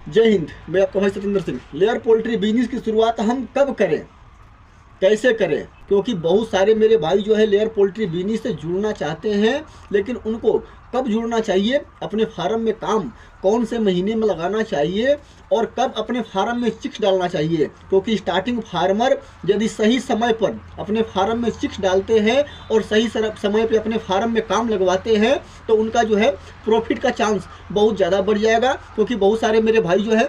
जय हिंद। मैं आपका भाई Satendra Singh. Layer poultry business की शुरुआत हम कब करें, कैसे करें? क्योंकि बहुत सारे मेरे भाई जो है लेयर पोल्ट्री बिजनेस से जुड़ना चाहते हैं, लेकिन उनको कब जुड़ना चाहिए, अपने फार्म में काम कौन से महीने में लगाना चाहिए और कब अपने फार्म में चिक्स डालना चाहिए। क्योंकि स्टार्टिंग फार्मर यदि सही समय पर अपने फार्म में चिक्स डालते हैं और सही समय पर अपने फार्म में काम लगवाते हैं तो उनका जो है प्रॉफिट का चांस बहुत ज़्यादा बढ़ जाएगा। क्योंकि बहुत सारे मेरे भाई जो है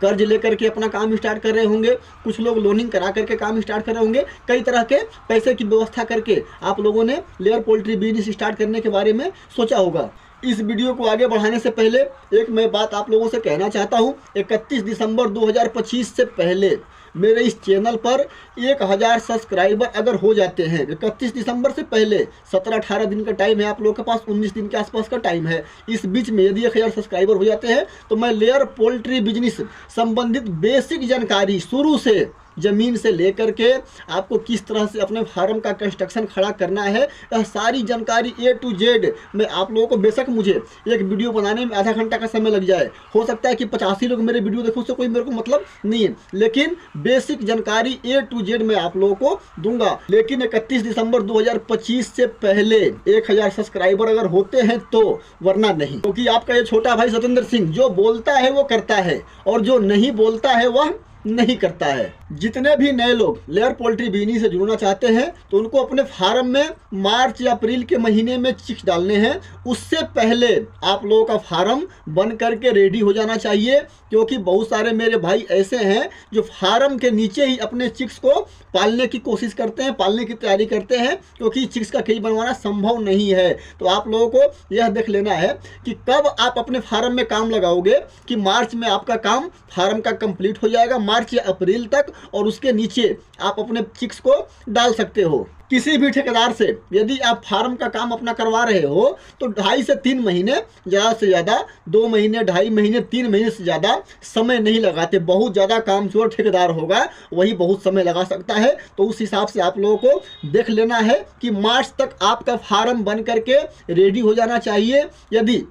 कर्ज लेकर के अपना काम स्टार्ट कर रहे होंगे, कुछ लोग लोनिंग करा करके काम स्टार्ट कर रहे होंगे, कई तरह के पैसे की व्यवस्था करके आप लोगों ने लेयर पोल्ट्री बिजनेस स्टार्ट करने के बारे में सोचा होगा। इस वीडियो को आगे बढ़ाने से पहले एक मैं बात आप लोगों से कहना चाहता हूं। 31 दिसंबर 2025 से पहले मेरे इस चैनल पर 1000 सब्सक्राइबर अगर हो जाते हैं, 31 दिसंबर से पहले 17-18 दिन का टाइम है आप लोगों के पास, 19 दिन के आसपास का टाइम है। इस बीच में यदि 1000 सब्सक्राइबर हो जाते हैं तो मैं लेयर पोल्ट्री बिजनेस संबंधित बेसिक जानकारी शुरू से ज़मीन से लेकर के आपको किस तरह से अपने फार्म का कंस्ट्रक्शन खड़ा करना है, यह सारी जानकारी A to Z मैं आप लोगों को, बेशक मुझे एक वीडियो बनाने में आधा घंटा का समय लग जाए, हो सकता है कि 85 लोग मेरे वीडियो देखो, उससे कोई मेरे को मतलब नहीं है, लेकिन बेसिक जानकारी A to Z मैं आप लोगों को दूंगा। लेकिन 31 दिसंबर 2025 से पहले 1000 सब्सक्राइबर अगर होते हैं तो, वरना नहीं। क्योंकि आपका ये छोटा भाई सतेंद्र सिंह जो बोलता है वो करता है और जो नहीं बोलता है वह नहीं करता है। जितने भी नए लोग लेयर पोल्ट्री बिजनेस से जुड़ना चाहते हैं तो उनको अपने फार्म में मार्च या अप्रैल के महीने में चिक्स डालने हैं। उससे पहले आप लोगों का फार्म बन करके रेडी हो जाना चाहिए। क्योंकि बहुत सारे मेरे भाई ऐसे हैं जो फार्म के नीचे ही अपने चिक्स को पालने की कोशिश करते हैं, पालने की तैयारी करते हैं, क्योंकि चिक्स का केज बनवाना संभव नहीं है। तो आप लोगों को यह देख लेना है कि कब आप अपने फार्म में काम लगाओगे कि मार्च में आपका काम फार्म का कंप्लीट हो जाएगा, मार्च या अप्रैल तक, और उसके नीचे आप अपने चिक्स को डाल सकते हो। किसी भी ठेकेदार से यदि आप फार्म का काम अपना करवा रहे हो तो 2.5 से 3 महीने, ज़्यादा से ज़्यादा 2 महीने, 2.5 महीने, 3 महीने से ज़्यादा समय नहीं लगाते। बहुत ज़्यादा कामचोर ठेकेदार होगा वही बहुत समय लगा सकता है। तो उस हिसाब से आप लोगों को देख लेना है कि मार्च तक आपका फार्म बन करके रेडी हो जाना चाहिए। यदि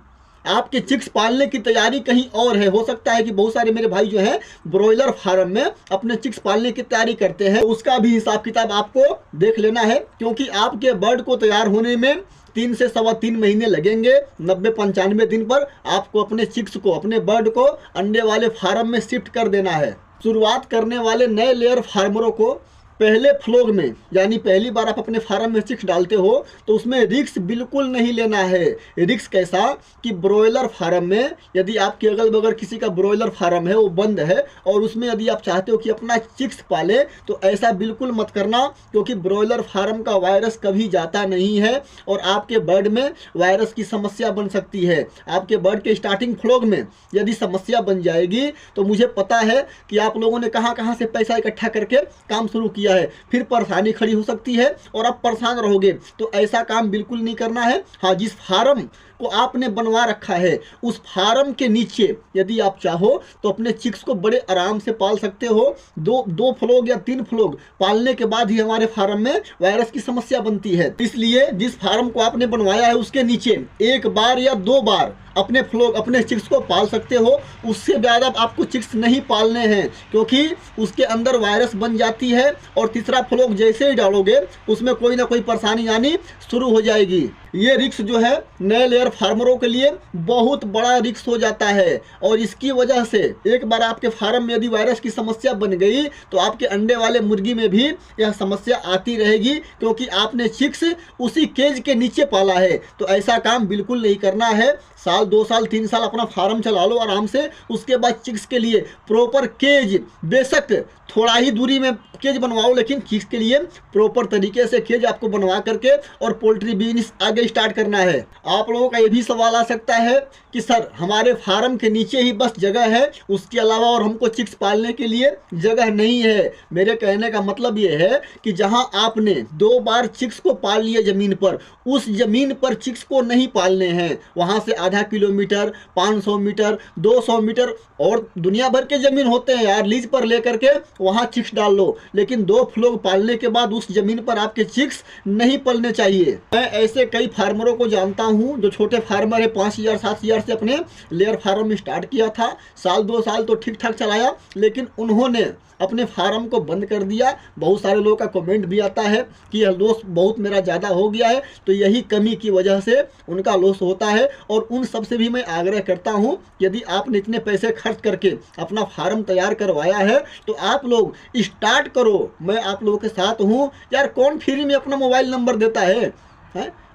आपके चिक्स पालने की तैयारी कहीं और है, हो सकता है कि बहुत सारे मेरे भाई जो हैं ब्रॉयलर फार्म में अपने चिक्स पालने की तैयारी करते हैं, तो उसका भी हिसाब किताब आपको देख लेना है। क्योंकि आपके बर्ड को तैयार होने में 3 से 3.25 महीने लगेंगे। 90-95 दिन पर आपको अपने चिक्स को, अपने बर्ड को अंडे वाले फार्म में शिफ्ट कर देना है। शुरुआत करने वाले नए लेयर फार्मरों को पहले फ्लोग में, यानी पहली बार आप अपने फार्म में चिक्स डालते हो तो उसमें रिस्क बिल्कुल नहीं लेना है। रिस्क कैसा कि ब्रॉयलर फार्म में यदि आपके अगल बगल किसी का ब्रॉयलर फार्म है, वो बंद है, और उसमें यदि आप चाहते हो कि अपना चिक्स पाले तो ऐसा बिल्कुल मत करना। क्योंकि ब्रॉयलर फार्म का वायरस कभी जाता नहीं है और आपके बर्ड में वायरस की समस्या बन सकती है। आपके बर्ड के स्टार्टिंग फ्लोग में यदि समस्या बन जाएगी तो मुझे पता है कि आप लोगों ने कहाँ कहाँ से पैसा इकट्ठा करके काम शुरू किया है, फिर परेशानी खड़ी हो सकती है और आप परेशान रहोगे। तो ऐसा काम बिल्कुल नहीं करना है। हाँ, जिस फार्म को आपने बनवा रखा है उस फार्म के नीचे यदि आप चाहो तो अपने चिक्स को बड़े आराम से पाल सकते हो। 2 फ्लोग या 3 फ्लोग पालने के बाद ही हमारे फार्म में वायरस की समस्या बनती है। इसलिए जिस फार्म को आपने बनवाया है उसके नीचे 1 बार या 2 बार अपने फ्लोग, अपने चिक्स को पाल सकते हो। उससे ज़्यादा आपको चिक्स नहीं पालने हैं, क्योंकि उसके अंदर वायरस बन जाती है और तीसरा फ्लोग जैसे ही डालोगे उसमें कोई ना कोई परेशानी आनी शुरू हो जाएगी। ये रिस्क जो है नए लेयर फार्मरों के लिए बहुत बड़ा रिस्क हो जाता है। और इसकी वजह से एक बार आपके फार्म में यदि वायरस की समस्या बन गई तो आपके अंडे वाले मुर्गी में भी यह समस्या आती रहेगी, क्योंकि आपने चिक्स उसी केज के नीचे पाला है। तो ऐसा काम बिल्कुल नहीं करना है। साल, 2 साल, 3 साल अपना फार्म चला लो आराम से, उसके बाद चिक्स के लिए प्रॉपर केज, बेशक थोड़ा ही दूरी में केज बनवाओ, लेकिन चिक्स के लिए प्रॉपर तरीके से केज आपको बनवा करके और पोल्ट्री बिजनेस आगे स्टार्ट करना है। आप लोगों का ये भी सवाल आ सकता है कि सर हमारे फार्म के नीचे ही बस जगह है, उसके अलावा और हमको चिक्स पालने के लिए जगह नहीं है। मेरे कहने का मतलब ये है कि जहां आपने 2 बार चिक्स को पाल लिए ज़मीन पर, उस ज़मीन पर चिक्स को नहीं पालने हैं। वहां से आधा किलोमीटर, 500 मीटर, 200 मीटर और दुनिया भर के ज़मीन होते हैं यार, लीज पर लेकर के वहाँ चिक्स डाल लो। लेकिन 2 फ्लोग पालने के बाद उस ज़मीन पर आपके चिक्स नहीं पलने चाहिए। मैं ऐसे कई फार्मरों को जानता हूँ जो छोटे फार्मर है, 5,000 7,000 से अपने लेयर फार्म स्टार्ट किया था। साल 2 साल तो ठीक ठाक चलाया, लेकिन उन्होंने अपने फार्म को बंद कर दिया। बहुत सारे लोगों का कमेंट भी आता है कि यह लॉस बहुत मेरा ज़्यादा हो गया है, तो यही कमी की वजह से उनका लॉस होता है। और उन सब से भी मैं आग्रह करता हूं, यदि आपने इतने पैसे खर्च करके अपना फार्म तैयार करवाया है तो आप लोग स्टार्ट करो। मैं आप लोगों के साथ हूं यार। कौन फ्री में अपना मोबाइल नंबर देता है?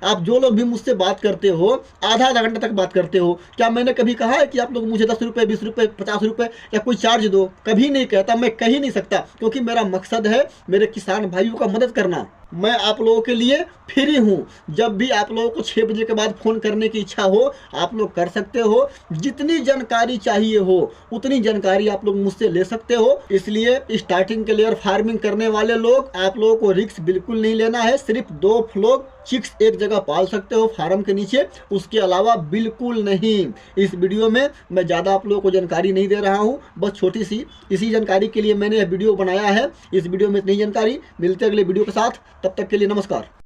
आप जो लोग भी मुझसे बात करते हो, आधा आधा घंटा तक बात करते हो, क्या मैंने कभी कहा है कि आप लोग मुझे 10 रुपये 20 रुपये 50 रुपये या कोई चार्ज दो? कभी नहीं कहता, मैं कह ही नहीं सकता, क्योंकि मेरा मकसद है मेरे किसान भाइयों का मदद करना। मैं आप लोगों के लिए फ्री हूँ। जब भी आप लोगों को 6 बजे के बाद फ़ोन करने की इच्छा हो आप लोग कर सकते हो। जितनी जानकारी चाहिए हो उतनी जानकारी आप लोग मुझसे ले सकते हो। इसलिए स्टार्टिंग के लेयर फार्मिंग करने वाले लोग, आप लोगों को रिस्क बिल्कुल नहीं लेना है। सिर्फ 2 फ्लॉक चिक्स एक जगह पाल सकते हो फार्म के नीचे, उसके अलावा बिल्कुल नहीं। इस वीडियो में मैं ज़्यादा आप लोगों को जानकारी नहीं दे रहा हूँ, बस छोटी सी इसी जानकारी के लिए मैंने यह वीडियो बनाया है। इस वीडियो में इतनी जानकारी। मिलते हैं अगले वीडियो के साथ, तब तक के लिए नमस्कार।